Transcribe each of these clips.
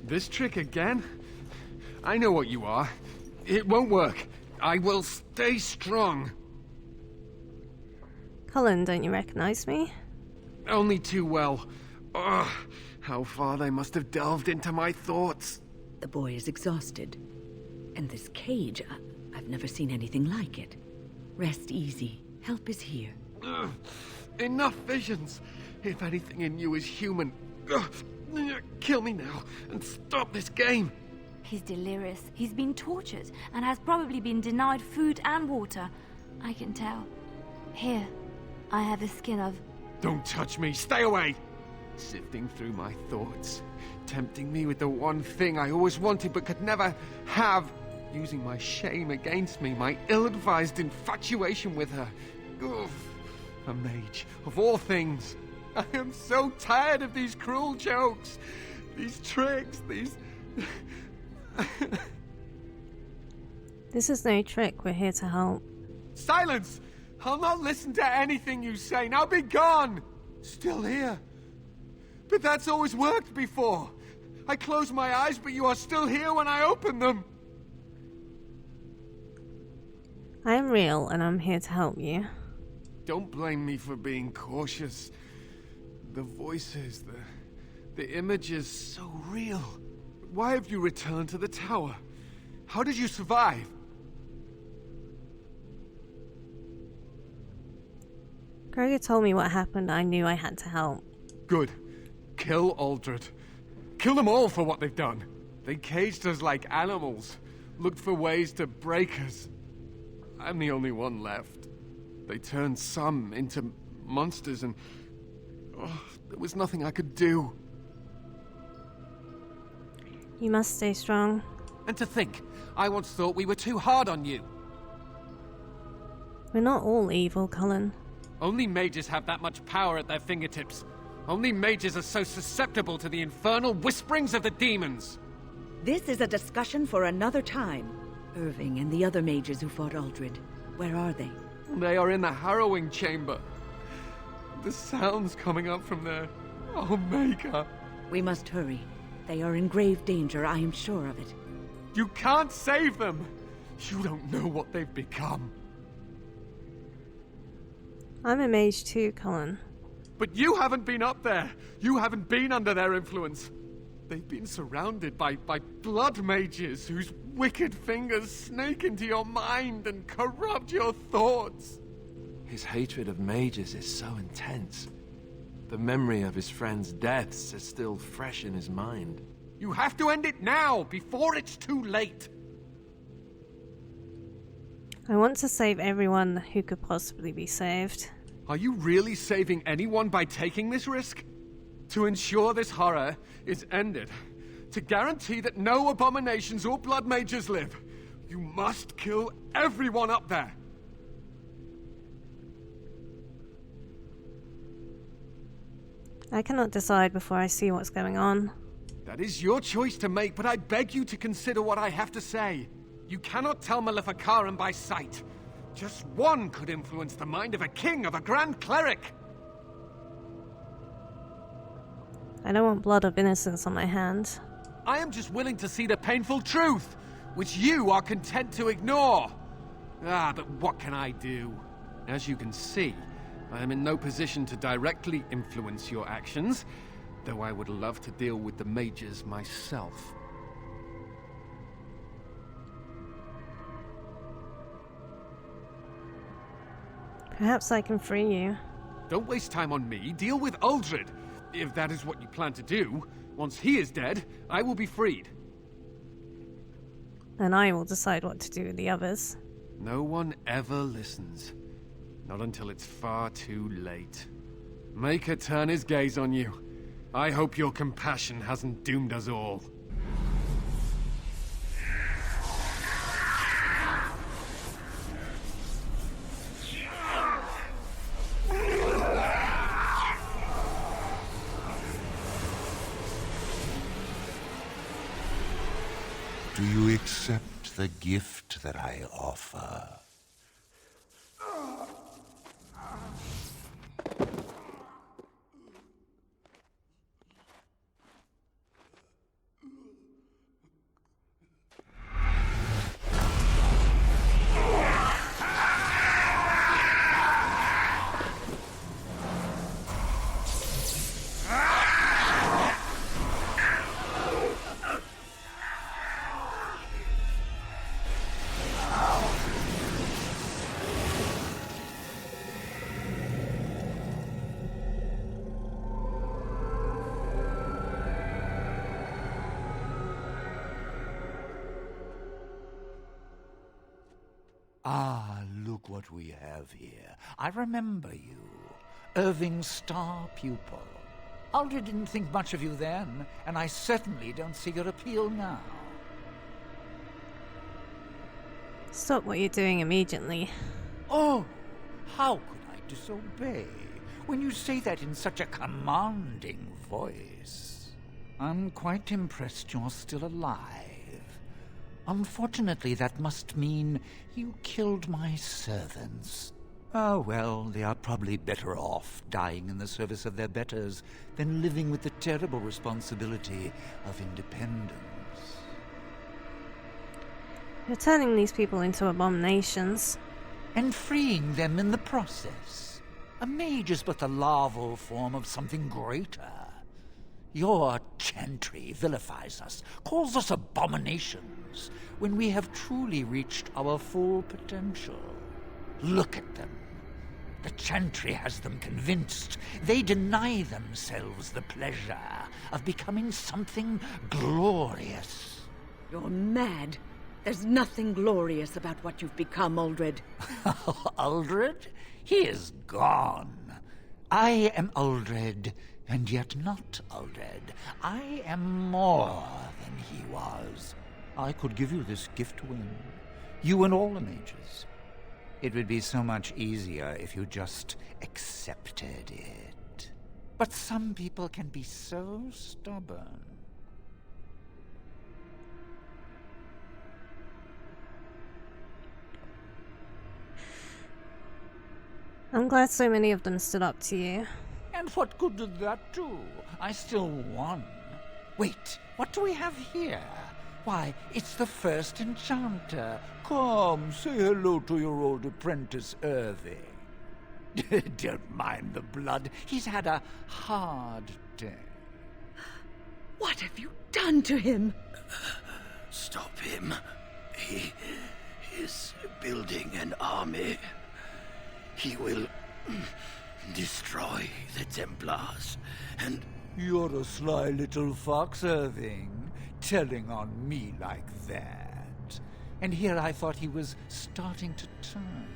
This trick again? I know what you are. It won't work. I will stay strong. Cullen, don't you recognize me? Only too well. Ugh, how far they must have delved into my thoughts. The boy is exhausted. And this cage, I've never seen anything like it. Rest easy. Help is here. Ugh, enough visions. If anything in you is human, kill me now and stop this game. He's delirious. He's been tortured and has probably been denied food and water. I can tell. Here, I have the skin of... Don't touch me. Stay away. Sifting through my thoughts, tempting me with the one thing I always wanted but could never have, using my shame against me, my ill-advised infatuation with her. Ugh, a mage, of all things. I am so tired of these cruel jokes, these tricks, these... This is no trick, we're here to help. Silence! I'll not listen to anything you say. Now be gone! Still here. But that's always worked before. I close my eyes, but you are still here when I open them. I am real, and I'm here to help you. Don't blame me for being cautious. The voices, the images, so real. Why have you returned to the tower? How did you survive? Gregor told me what happened. I knew I had to help. Good. Kill Aldred. Kill them all for what they've done. They caged us like animals, looked for ways to break us. I'm the only one left. They turned some into monsters and... oh, there was nothing I could do. You must stay strong. And to think, I once thought we were too hard on you. We're not all evil, Cullen. Only mages have that much power at their fingertips. Only mages are so susceptible to the infernal whisperings of the demons. This is a discussion for another time. Irving and the other mages who fought Aldred, where are they? They are in the harrowing chamber. The sounds coming up from there. Oh, Maker. We must hurry. They are in grave danger, I am sure of it. You can't save them! You don't know what they've become. I'm a mage too, Cullen. But you haven't been up there. You haven't been under their influence. They've been surrounded by blood mages whose wicked fingers snake into your mind and corrupt your thoughts. His hatred of mages is so intense. The memory of his friends' deaths is still fresh in his mind. You have to end it now, before it's too late. I want to save everyone who could possibly be saved. Are you really saving anyone by taking this risk? To ensure this horror is ended, to guarantee that no abominations or blood mages live, you must kill everyone up there. I cannot decide before I see what's going on. That is your choice to make, but I beg you to consider what I have to say. You cannot tell Maleficarum by sight. Just one could influence the mind of a king, of a grand cleric. I don't want blood of innocence on my hands. I am just willing to see the painful truth, which you are content to ignore. Ah, but what can I do? As you can see, I am in no position to directly influence your actions, though I would love to deal with the mages myself. Perhaps I can free you. Don't waste time on me. Deal with Aldred. If that is what you plan to do, once he is dead, I will be freed. And I will decide what to do with the others. No one ever listens. Not until it's far too late. Maker turn his gaze on you. I hope your compassion hasn't doomed us all. Do you accept the gift that I offer? Ah, look what we have here. I remember you. Irving's star pupil. Aldred didn't think much of you then, and I certainly don't see your appeal now. Stop what you're doing immediately. Oh, how could I disobey when you say that in such a commanding voice? I'm quite impressed you're still alive. Unfortunately, that must mean you killed my servants. Oh, well, they are probably better off dying in the service of their betters than living with the terrible responsibility of independence. You're turning these people into abominations. And freeing them in the process. A mage is but the larval form of something greater. Your chantry vilifies us, calls us abominations, when we have truly reached our full potential. Look at them. The chantry has them convinced. They deny themselves the pleasure of becoming something glorious. You're mad. There's nothing glorious about what you've become, Aldred. Aldred? He is gone. I am Aldred, and yet not Aldred. I am more than he was. I could give you this gift to win. You and all the mages. It would be so much easier if you just accepted it. But some people can be so stubborn. I'm glad so many of them stood up to you. And what good did that do? I still won. Wait, what do we have here? Why, it's the first enchanter. Come, say hello to your old apprentice, Irving. Don't mind the blood. He's had a hard day. What have you done to him? Stop him. He is building an army. He will destroy the Templars, and... You're a sly little fox, Irving, telling on me like that. And here I thought he was starting to turn.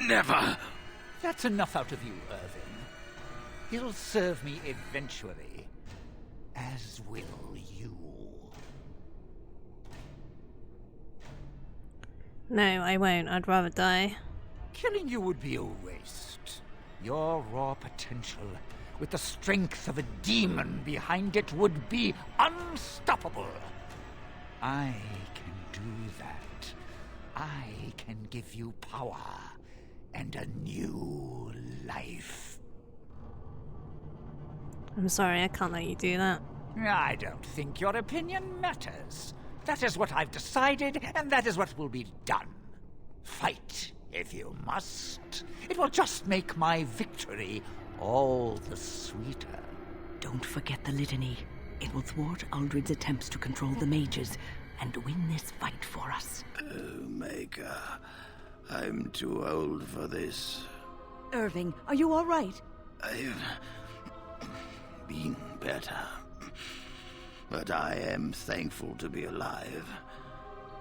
Never! That's enough out of you, Irving. He'll serve me eventually, as will you. No, I won't. I'd rather die. Killing you would be a waste. Your raw potential, with the strength of a demon behind it, would be unstoppable. I can do that. I can give you power and a new life. I'm sorry, I can't let you do that. I don't think your opinion matters. That is what I've decided, and that is what will be done. Fight, if you must. It will just make my victory all the sweeter. Don't forget the Litany. It will thwart Aldred's attempts to control the mages and win this fight for us. Oh, Maker. I'm too old for this. Irving, are you all right? I've been better. But I am thankful to be alive.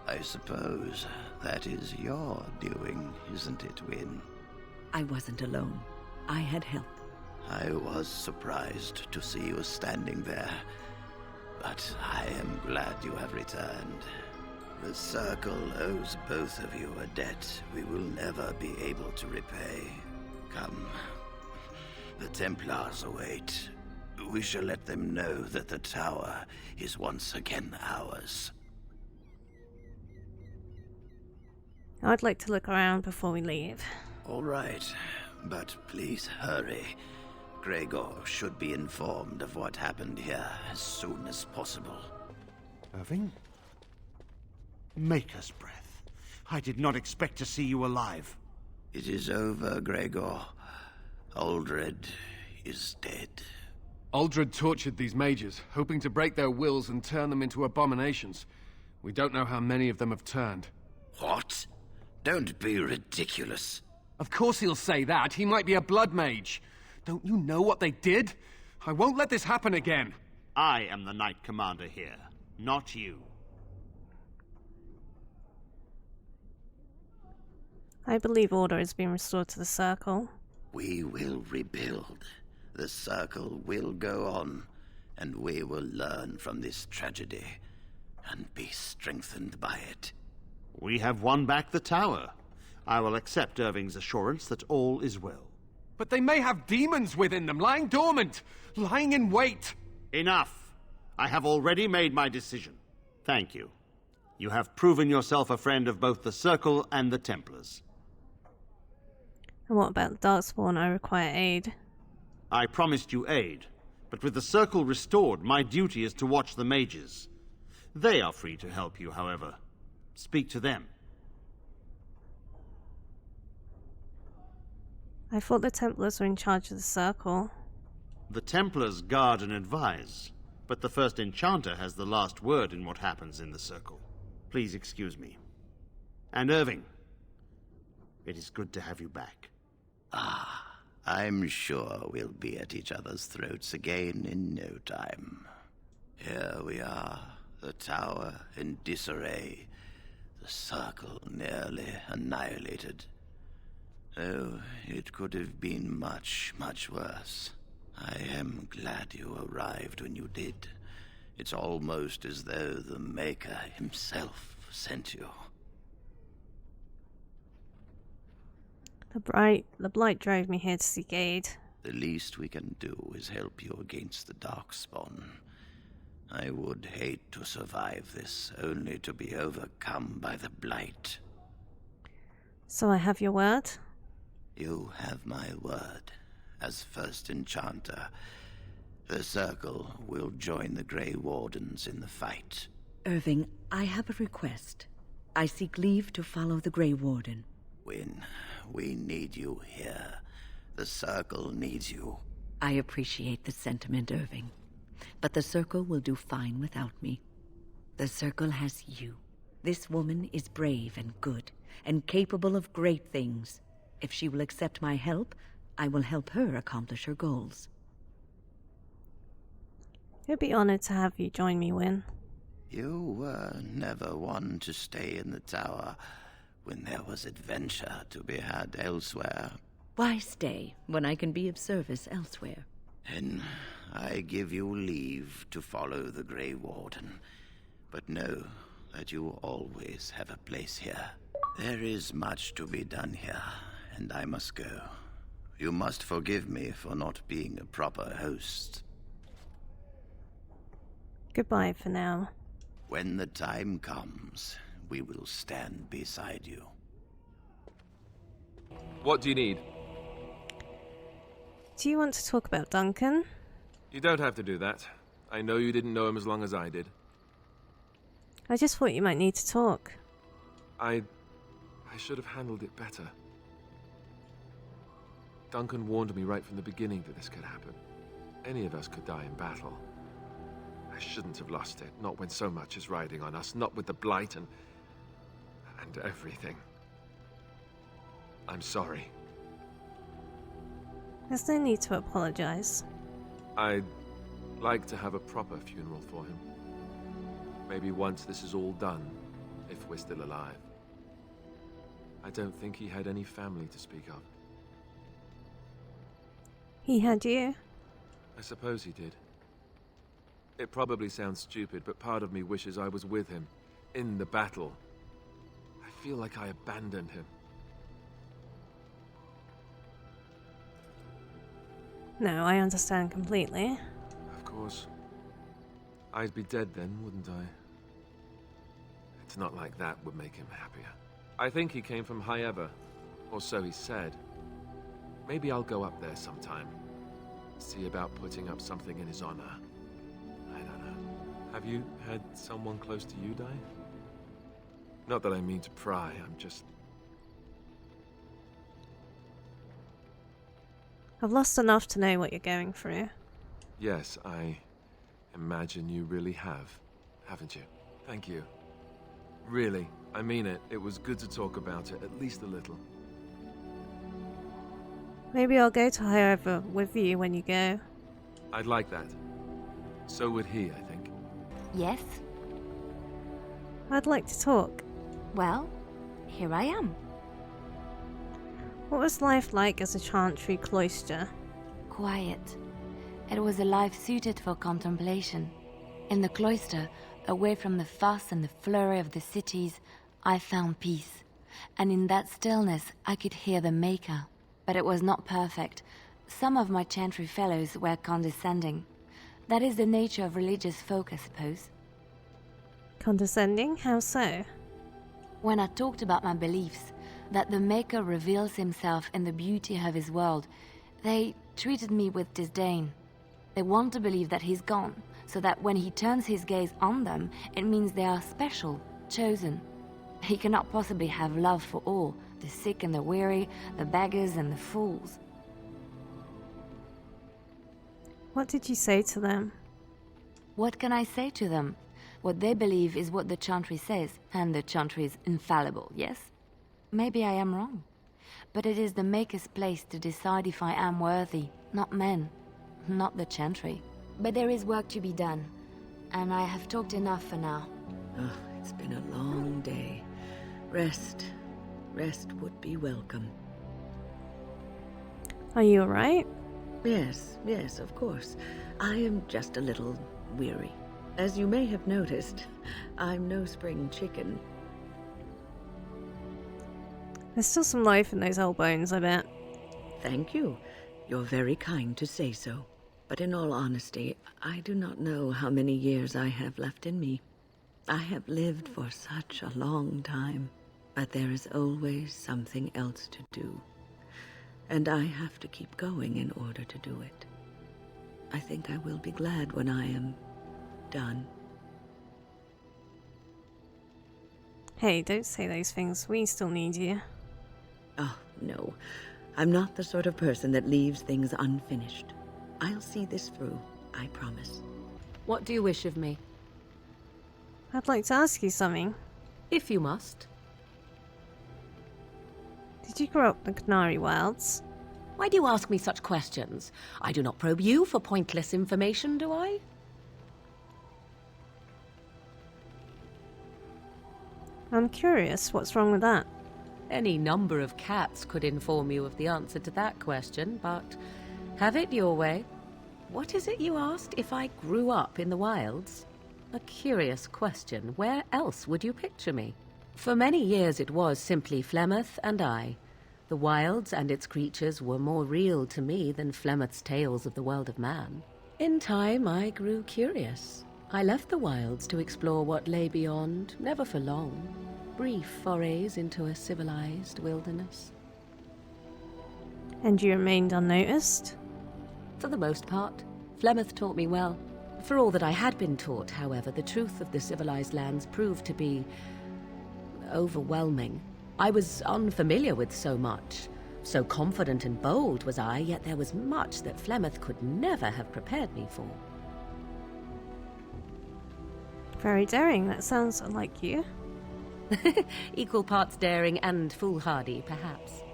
I suppose that is your doing, isn't it, Wynne? I wasn't alone. I had help. I was surprised to see you standing there. But I am glad you have returned. The Circle owes both of you a debt we will never be able to repay. Come. The Templars await. We shall let them know that the tower is once again ours. I'd like to look around before we leave. All right, but please hurry. Gregor should be informed of what happened here as soon as possible. Irving? Maker's breath. I did not expect to see you alive. It is over, Gregor. Aldred is dead. Aldred tortured these mages, hoping to break their wills and turn them into abominations. We don't know how many of them have turned. What? Don't be ridiculous. Of course he'll say that. He might be a blood mage. Don't you know what they did? I won't let this happen again. I am the Knight Commander here, not you. I believe order has been restored to the circle. We will rebuild. The circle will go on, and we will learn from this tragedy and be strengthened by it. We have won back the tower. I will accept Irving's assurance that all is well. But they may have demons within them, lying dormant, lying in wait. Enough! I have already made my decision. Thank you. You have proven yourself a friend of both the Circle and the Templars. And what about the Darkspawn? I require aid. I promised you aid, but with the Circle restored, my duty is to watch the mages. They are free to help you, however. Speak to them. I thought the Templars were in charge of the circle. The Templars guard and advise, but the first enchanter has the last word in what happens in the Circle. Please excuse me. And Irving, it is good to have you back. I'm sure we'll be at each other's throats again in no time. Here we are, the tower in disarray, the circle nearly annihilated. Oh, it could have been much, much worse. I am glad you arrived when you did. It's almost as though the Maker himself sent you. The Blight drove me here to seek aid. The least we can do is help you against the Darkspawn. I would hate to survive this, only to be overcome by the Blight. So I have your word? You have my word. As first enchanter, the Circle will join the Grey Wardens in the fight. Irving, I have a request. I seek leave to follow the Grey Warden. When we need you here, the Circle needs you. I appreciate the sentiment, Irving. But the Circle will do fine without me. The Circle has you. This woman is brave and good, and capable of great things. If she will accept my help, I will help her accomplish her goals. I'd be honored to have you join me, Wynne. You were never one to stay in the tower when there was adventure to be had elsewhere. Why stay when I can be of service elsewhere? Then I give you leave to follow the Grey Warden, but know that you always have a place here. There is much to be done here, and I must go. You must forgive me for not being a proper host. Goodbye for now. When the time comes, we will stand beside you. What do you need? Do you want to talk about Duncan? You don't have to do that. I know you didn't know him as long as I did. I just thought you might need to talk. I should have handled it better. Duncan warned me right from the beginning that this could happen. Any of us could die in battle. I shouldn't have lost it, not when so much is riding on us, not with the Blight and everything. I'm sorry. There's no need to apologize. I'd like to have a proper funeral for him. Maybe once this is all done, if we're still alive. I don't think he had any family to speak of. He had you. I suppose he did. It probably sounds stupid, but part of me wishes I was with him, in the battle. I feel like I abandoned him. No, I understand completely. Of course. I'd be dead then, wouldn't I? It's not like that would make him happier. I think he came from High Ever, or so he said. Maybe I'll go up there sometime. See about putting up something in his honor. I don't know. Have you had someone close to you die? Not that I mean to pry, I'm just... I've lost enough to know what you're going through. Yes, I imagine you really have, haven't you? Thank you. Really, I mean it. It was good to talk about it, at least a little. Maybe I'll go to High Ever with you when you go. I'd like that. So would he, I think. Yes? I'd like to talk. Well, here I am. What was life like as a chantry cloister? Quiet. It was a life suited for contemplation. In the cloister, away from the fuss and the flurry of the cities, I found peace. And in that stillness, I could hear the Maker. But it was not perfect. Some of my chantry fellows were condescending. That is the nature of religious folk, I suppose. Condescending? How so? When I talked about my beliefs, that the Maker reveals himself in the beauty of his world, they treated me with disdain. They want to believe that he's gone, so that when he turns his gaze on them, it means they are special, chosen. He cannot possibly have love for all, the sick and the weary, the beggars and the fools. What did you say to them? What can I say to them? What they believe is what the chantry says, and the chantry is infallible, yes? Maybe I am wrong. But it is the Maker's place to decide if I am worthy, not men, not the chantry. But there is work to be done, and I have talked enough for now. Oh, it's been a long day. Rest would be welcome. Are you alright? Yes, of course. I am just a little weary. As you may have noticed, I'm no spring chicken. There's still some life in those old bones, I bet. Thank you. You're very kind to say so. But in all honesty, I do not know how many years I have left in me. I have lived for such a long time, but there is always something else to do. And I have to keep going in order to do it. I think I will be glad when I am done. Hey, don't say those things. We still need you. Oh, no. I'm not the sort of person that leaves things unfinished. I'll see this through, I promise. What do you wish of me? I'd like to ask you something. If you must. Did you grow up in the Canary Wilds? Why do you ask me such questions? I do not probe you for pointless information, do I? I'm curious, what's wrong with that? Any number of cats could inform you of the answer to that question, but have it your way. What is it you asked if I grew up in the wilds? A curious question. Where else would you picture me? For many years it was simply Flemeth and I. The wilds and its creatures were more real to me than Flemeth's tales of the world of man. In time I grew curious. I left the wilds to explore what lay beyond, never for long. Brief forays into a civilized wilderness. And you remained unnoticed? For the most part. Flemeth taught me well. For all that I had been taught, however, the truth of the civilized lands proved to be overwhelming. I was unfamiliar with so much. So confident and bold was I, yet there was much that Flemeth could never have prepared me for. Very daring, that sounds like you. Equal parts daring and foolhardy, perhaps.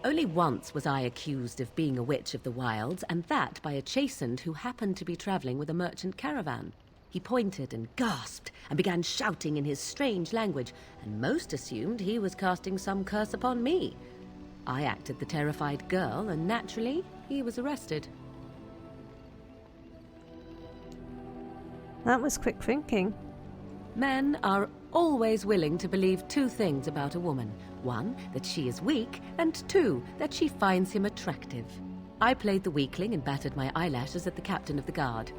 Only once was I accused of being a witch of the wilds, and that by a chastened who happened to be traveling with a merchant caravan. He pointed and gasped and began shouting in his strange language, and most assumed he was casting some curse upon me. I acted the terrified girl, and naturally, he was arrested. That was quick thinking. Men are always willing to believe two things about a woman. One, that she is weak, and two, that she finds him attractive. I played the weakling and battered my eyelashes at the captain of the guard.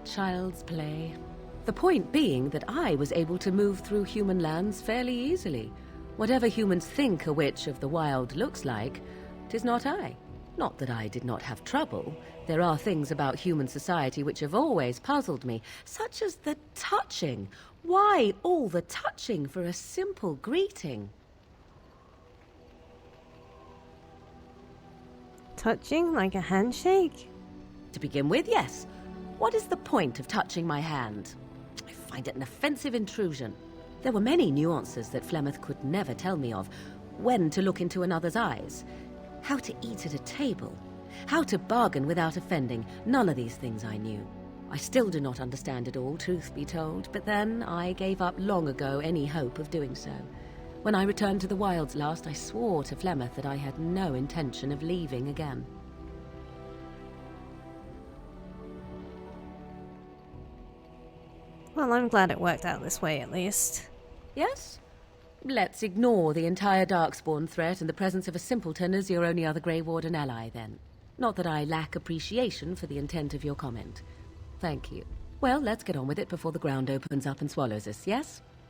Child's play. The point being that I was able to move through human lands fairly easily. Whatever humans think a witch of the wild looks like, 'tis not I. Not that I did not have trouble. There are things about human society which have always puzzled me, such as the touching. Why all the touching for a simple greeting? Touching like a handshake? To begin with, yes. What is the point of touching my hand? I find it an offensive intrusion. There were many nuances that Flemeth could never tell me of. When to look into another's eyes. How to eat at a table. How to bargain without offending. None of these things I knew. I still do not understand it all, truth be told, but then I gave up long ago any hope of doing so. When I returned to the wilds last, I swore to Flemeth that I had no intention of leaving again. Well, I'm glad it worked out this way, at least. Yes? Let's ignore the entire Darkspawn threat in the presence of a simpleton as your only other Grey Warden ally, then. Not that I lack appreciation for the intent of your comment. Thank you. Well, let's get on with it before the ground opens up and swallows us, yes?